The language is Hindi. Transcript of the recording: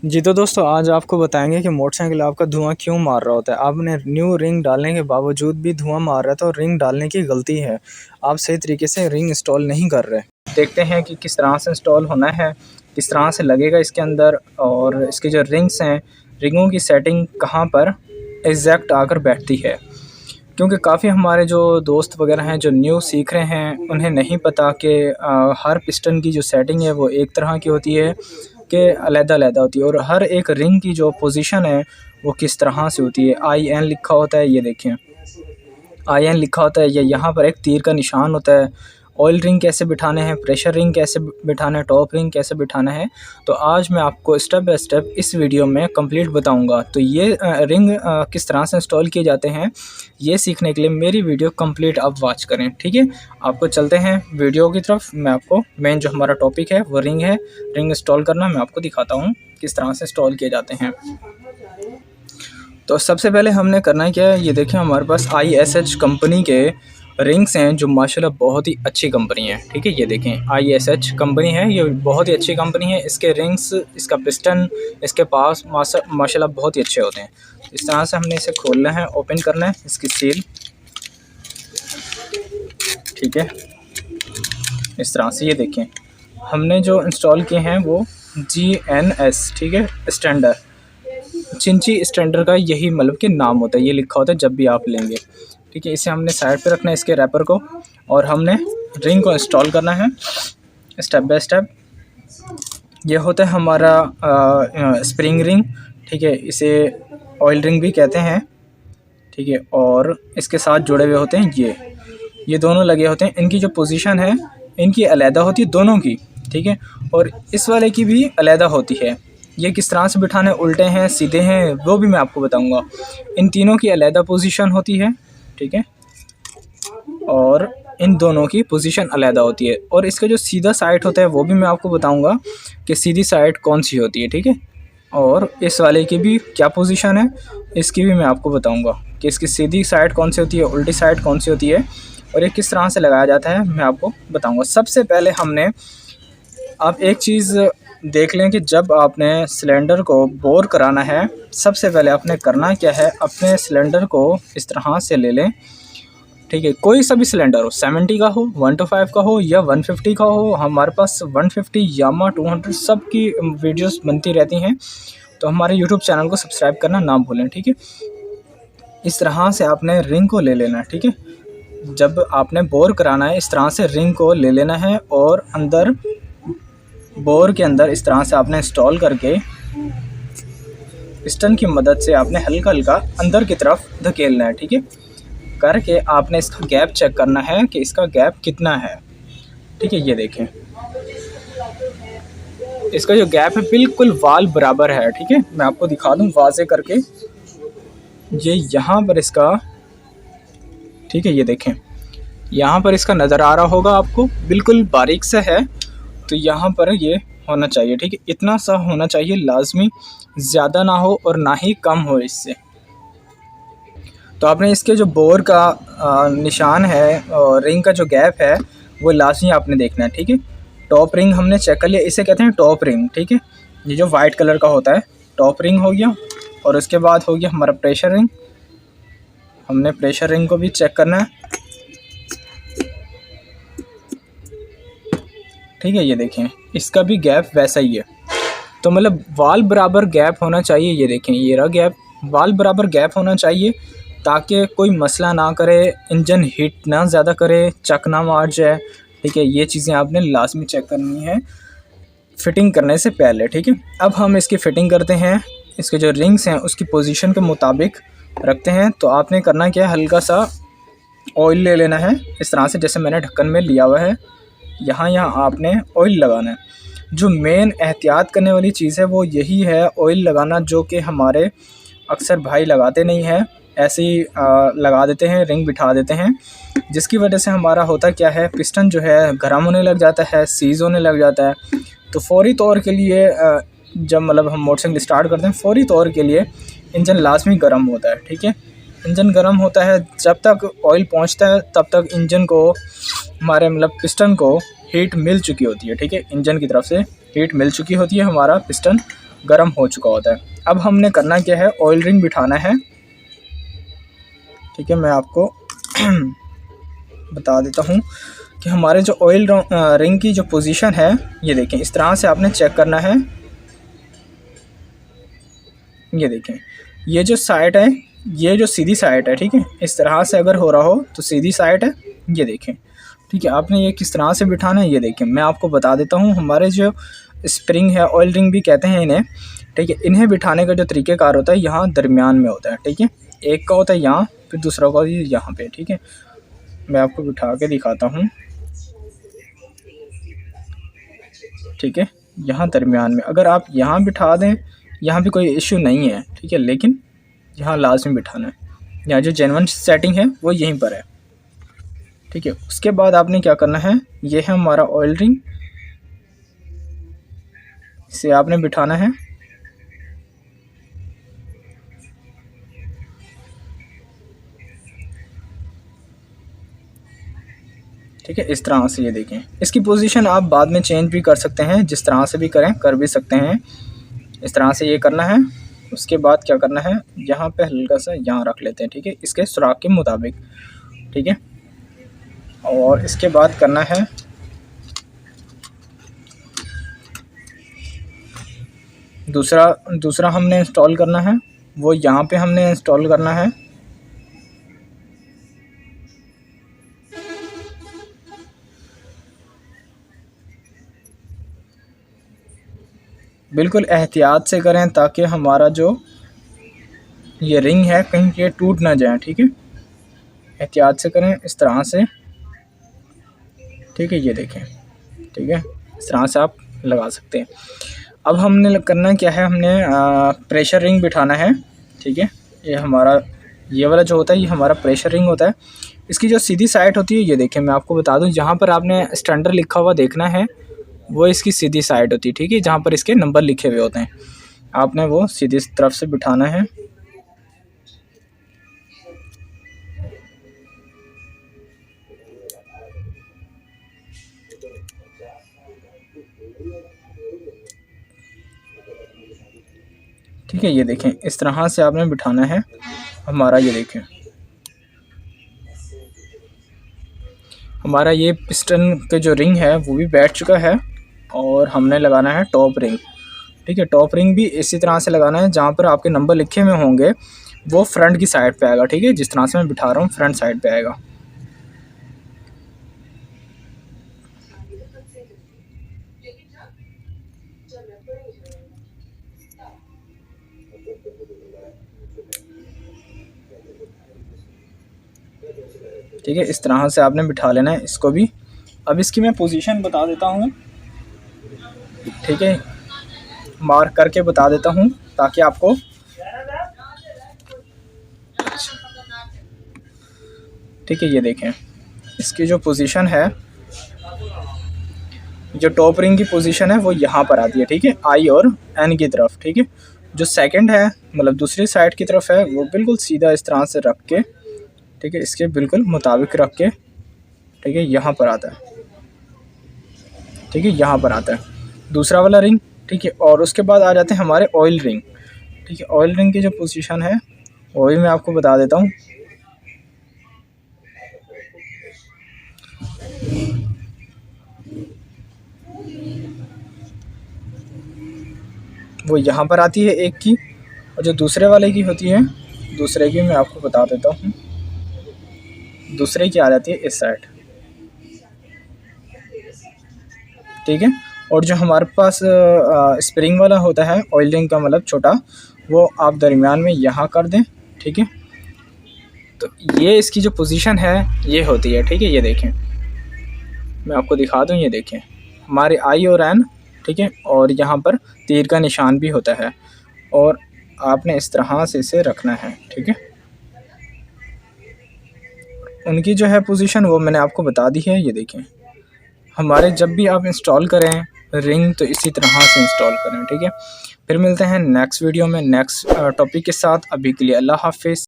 जी तो दोस्तों आज आपको बताएंगे कि मोटरसाइकिल आपका धुआं क्यों मार रहा होता है। आपने न्यू रिंग डालने के बावजूद भी धुआं मार रहा है तो रिंग डालने की गलती है। आप सही तरीके से रिंग इंस्टॉल नहीं कर रहे। देखते हैं कि किस तरह से इंस्टॉल होना है, किस तरह से लगेगा इसके अंदर, और इसके जो रिंग्स हैं, रिंगों की सेटिंग कहाँ पर एग्जैक्ट आकर बैठती है। क्योंकि काफ़ी हमारे जो दोस्त वगैरह हैं जो न्यू सीख रहे हैं, उन्हें नहीं पता कि हर पिस्टन की जो सेटिंग है वो एक तरह की होती है कि अलग-अलग होती है, और हर एक रिंग की जो पोजीशन है वो किस तरह से होती है। IN लिखा होता है, ये देखें IN लिखा होता है, या यहाँ पर एक तीर का निशान होता है। ऑयल रिंग कैसे बिठाने हैं, प्रेशर रिंग कैसे बिठाना है, टॉप रिंग कैसे बिठाना है, तो आज मैं आपको स्टेप बाय स्टेप इस वीडियो में कंप्लीट बताऊंगा। तो ये रिंग किस तरह से इंस्टॉल किए जाते हैं, ये सीखने के लिए मेरी वीडियो कंप्लीट आप वॉच करें, ठीक है। आपको चलते हैं वीडियो की तरफ। मैं आपको मेन जो हमारा टॉपिक है वो रिंग है, रिंग इंस्टॉल करना मैं आपको दिखाता हूँ किस तरह से इंस्टॉल किए जाते हैं। तो सबसे पहले हमने करना है क्या है, ये देखें हमारे पास ISH कंपनी के रिंग्स हैं जो माशाल्लाह बहुत ही अच्छी कंपनी है, ठीक है। ये देखें ISH कंपनी है, ये बहुत ही अच्छी कंपनी है। इसके रिंग्स, इसका पिस्टन, इसके पास माशाल्लाह बहुत ही अच्छे होते हैं। इस तरह से हमने इसे खोलना है, ओपन करना है, इसकी सील, ठीक है। इस तरह से ये देखें हमने जो इंस्टॉल किए हैं वो GNS, ठीक है, स्टैंडर्ड चिंची स्टैंडर्ड का यही मतलब कि नाम होता है, ये लिखा होता है जब भी आप लेंगे, ठीक है। इसे हमने साइड पे रखना है, इसके रैपर को, और हमने रिंग को इंस्टॉल करना है स्टेप बाय स्टेप। ये होता है हमारा स्प्रिंग रिंग, ठीक है, इसे ऑयल रिंग भी कहते हैं, ठीक है। और इसके साथ जुड़े हुए होते हैं ये दोनों लगे होते हैं। इनकी जो पोजीशन है इनकी अलहदा होती है दोनों की, ठीक है। और इस वाले की भी अलहदा होती है। ये किस तरह से बिठाने, उल्टे हैं सीधे हैं, वो भी मैं आपको बताऊंगा। इन तीनों की अलहदा पोजीशन होती है, ठीक है, और इन दोनों की पोजीशन अलहदा होती है। और इसका जो सीधा साइड होता है वो भी मैं आपको बताऊंगा कि सीधी साइड कौन सी होती है, ठीक है। और इस वाले की भी क्या पोजीशन है, इसकी भी मैं आपको बताऊंगा कि इसकी सीधी साइड कौन सी होती है, उल्टी साइड कौन सी होती है, और ये किस तरह से लगाया जाता है मैं आपको बताऊंगा। सबसे पहले हमने, आप एक चीज़ देख लें कि जब आपने सिलेंडर को बोर कराना है, सबसे पहले आपने करना क्या है, अपने सिलेंडर को इस तरह से ले लें, ठीक है। कोई सा भी सिलेंडर हो, 70 का हो, 125 का हो, या 150 का हो। हमारे पास 150, यामा 200 सब की वीडियोस बनती रहती हैं, तो हमारे यूट्यूब चैनल को सब्सक्राइब करना ना भूलें, ठीक है। इस तरह से आपने रिंग को ले लेना है, ठीक है। जब आपने बोर कराना है इस तरह से रिंग को ले लेना है, और अंदर बोर के अंदर इस तरह से आपने इंस्टॉल करके पिस्टन की मदद से आपने हल्का हल्का अंदर की तरफ धकेलना है, ठीक है। करके आपने इसका गैप चेक करना है कि इसका गैप कितना है, ठीक है। ये देखें इसका जो गैप है बिल्कुल वाल बराबर है, ठीक है। मैं आपको दिखा दूं वाज़े करके, ये यहाँ पर इसका, ठीक है, ये देखें यहाँ पर इसका नज़र आ रहा होगा आपको, बिल्कुल बारीक सा है। तो यहाँ पर ये होना चाहिए, ठीक है, इतना सा होना चाहिए लाजमी, ज़्यादा ना हो और ना ही कम हो इससे। तो आपने इसके जो बोर का निशान है और रिंग का जो गैप है वो लाजमी आपने देखना है, ठीक है। टॉप रिंग हमने चेक कर लिया, इसे कहते हैं टॉप रिंग, ठीक है। ये जो वाइट कलर का होता है टॉप रिंग हो गया। और उसके बाद हो गया हमारा प्रेशर रिंग, हमने प्रेशर रिंग को भी चेक करना है, ठीक है। ये देखें इसका भी गैप वैसा ही है, तो मतलब वाल बराबर गैप होना चाहिए। ये देखें ये रहा गैप, वाल बराबर गैप होना चाहिए ताकि कोई मसला ना करे, इंजन हीट ना ज़्यादा करे, चक ना मार जाए, ठीक है। ये चीज़ें आपने लाजमी चेक करनी है फिटिंग करने से पहले, ठीक है। अब हम इसकी फ़िटिंग करते हैं, इसके जो रिंग्स हैं उसकी पोजीशन के मुताबिक रखते हैं। तो आपने करना क्या है, हल्का सा ऑयल ले लेना है इस तरह से, जैसे मैंने ढक्कन में लिया हुआ है। यहाँ आपने ऑयल लगाना है। जो मेन एहतियात करने वाली चीज़ है वो यही है, ऑयल लगाना, जो कि हमारे अक्सर भाई लगाते नहीं हैं, ऐसे ही लगा देते हैं, रिंग बिठा देते हैं, जिसकी वजह से हमारा होता क्या है, पिस्टन जो है गर्म होने लग जाता है, सीज़ होने लग जाता है। तो फौरी तौर के लिए जब मतलब हम मोटरसाइकिल स्टार्ट करते हैं, फौरी तौर के लिए इंजन लाजमी गर्म होता है, ठीक है। इंजन गर्म होता है, जब तक ऑयल पहुंचता है तब तक इंजन को, हमारे मतलब पिस्टन को हीट मिल चुकी होती है, ठीक है। इंजन की तरफ से हीट मिल चुकी होती है, हमारा पिस्टन गर्म हो चुका होता है। अब हमने करना क्या है, ऑयल रिंग बिठाना है। ठीक है, मैं आपको बता देता हूँ कि हमारे जो ऑयल रिंग की जो पोजीशन है, ये देखें, इस तरह से आपने चेक करना है। ये देखें, ये जो साइड है, ये जो सीधी साइड है, ठीक है, इस तरह से अगर हो रहा हो तो सीधी साइड है। ये देखें, ठीक है, आपने ये किस तरह से बिठाना है, ये देखें, मैं आपको बता देता हूँ। हमारे जो स्प्रिंग है, ऑयल रिंग भी कहते हैं इन्हें, ठीक है, इन्हें बिठाने का जो तरीक़ेकार होता है यहाँ दरमियान में होता है। ठीक है, एक का होता है यहाँ, फिर दूसरा का होता है यहाँ पे। ठीक है, मैं आपको बिठा के दिखाता हूँ। ठीक है, यहाँ दरमियान में अगर आप यहाँ बिठा दें, यहाँ भी कोई इशू नहीं है। ठीक है, लेकिन यहाँ लाजमी बिठाना है। यहाँ जो जेन्युइन सेटिंग है वो यहीं पर है। ठीक है, उसके बाद आपने क्या करना है, ये है हमारा ऑयल रिंग, इसे आपने बिठाना है। ठीक है, इस तरह से। ये देखें, इसकी पोजीशन आप बाद में चेंज भी कर सकते हैं, जिस तरह से भी करें, कर भी सकते हैं। इस तरह से ये करना है। उसके बाद क्या करना है, यहाँ पे हल्का सा यहाँ रख लेते हैं। ठीक है, इसके सुराख के मुताबिक। ठीक है, और इसके बाद करना है, दूसरा हमने इंस्टॉल करना है, वो यहाँ पे हमने इंस्टॉल करना है। बिल्कुल एहतियात से करें ताकि हमारा जो ये रिंग है कहीं ये टूट ना जाए। ठीक है, एहतियात से करें, इस तरह से। ठीक है, ये देखें। ठीक है, इस तरह से आप लगा सकते हैं। अब हमने करना क्या है, हमने प्रेशर रिंग बिठाना है। ठीक है, ये हमारा ये वाला जो होता है, ये हमारा प्रेशर रिंग होता है। इसकी जो सीधी साइड होती है, ये देखें, मैं आपको बता दूं, जहाँ पर आपने स्टैंडर्ड लिखा हुआ देखना है वो इसकी सीधी साइड होती है। ठीक है, जहाँ पर इसके नंबर लिखे हुए होते हैं, आपने वो सीधी तरफ से बिठाना है। ठीक है, ये देखें, इस तरह से आपने बिठाना है हमारा। ये देखें, हमारा ये पिस्टन के जो रिंग है वो भी बैठ चुका है। और हमने लगाना है टॉप रिंग। ठीक है, टॉप रिंग भी इसी तरह से लगाना है, जहाँ पर आपके नंबर लिखे हुए होंगे वो फ्रंट की साइड पे आएगा। ठीक है, जिस तरह से मैं बिठा रहा हूँ फ्रंट साइड पे आएगा। ठीक है, इस तरह से आपने बिठा लेना है इसको भी। अब इसकी मैं पोजीशन बता देता हूँ। ठीक है, मार्क करके बता देता हूँ ताकि आपको ठीक है, ये देखें, इसकी जो पोजीशन है, जो टॉप रिंग की पोजीशन है वो यहाँ पर आती है। ठीक है, आई और एन की तरफ। ठीक है, जो सेकंड है मतलब दूसरी साइड की तरफ है, वो बिल्कुल सीधा इस तरह से रख के, ठीक है, इसके बिल्कुल मुताबिक रख के, ठीक है, यहाँ पर आता है। ठीक है, यहाँ पर आता है दूसरा वाला रिंग। ठीक है, और उसके बाद आ जाते हैं हमारे ऑयल रिंग। ठीक है, ऑयल रिंग की जो पोजीशन है वो भी मैं आपको बता देता हूँ। वो यहाँ पर आती है एक की, और जो दूसरे वाले की होती है, दूसरे की मैं आपको बता देता हूँ। दूसरे की आ जाती है इस साइड। ठीक है, और जो हमारे पास स्प्रिंग वाला होता है ऑयल रिंग का मतलब छोटा, वो आप दरमियान में यहाँ कर दें। ठीक है, तो ये इसकी जो पोजीशन है ये होती है। ठीक है, ये देखें, मैं आपको दिखा दूँ, ये देखें हमारे आई और एन। ठीक है, और यहाँ पर तीर का निशान भी होता है, और आपने इस तरह से इसे रखना है। ठीक है, उनकी जो है पोजीशन वो मैंने आपको बता दी है। ये देखें, हमारे जब भी आप इंस्टॉल करें रिंग तो इसी तरह से इंस्टॉल करें। ठीक है, फिर मिलते हैं नेक्स्ट वीडियो में नेक्स्ट टॉपिक के साथ। अभी के लिए अल्लाह हाफिज़।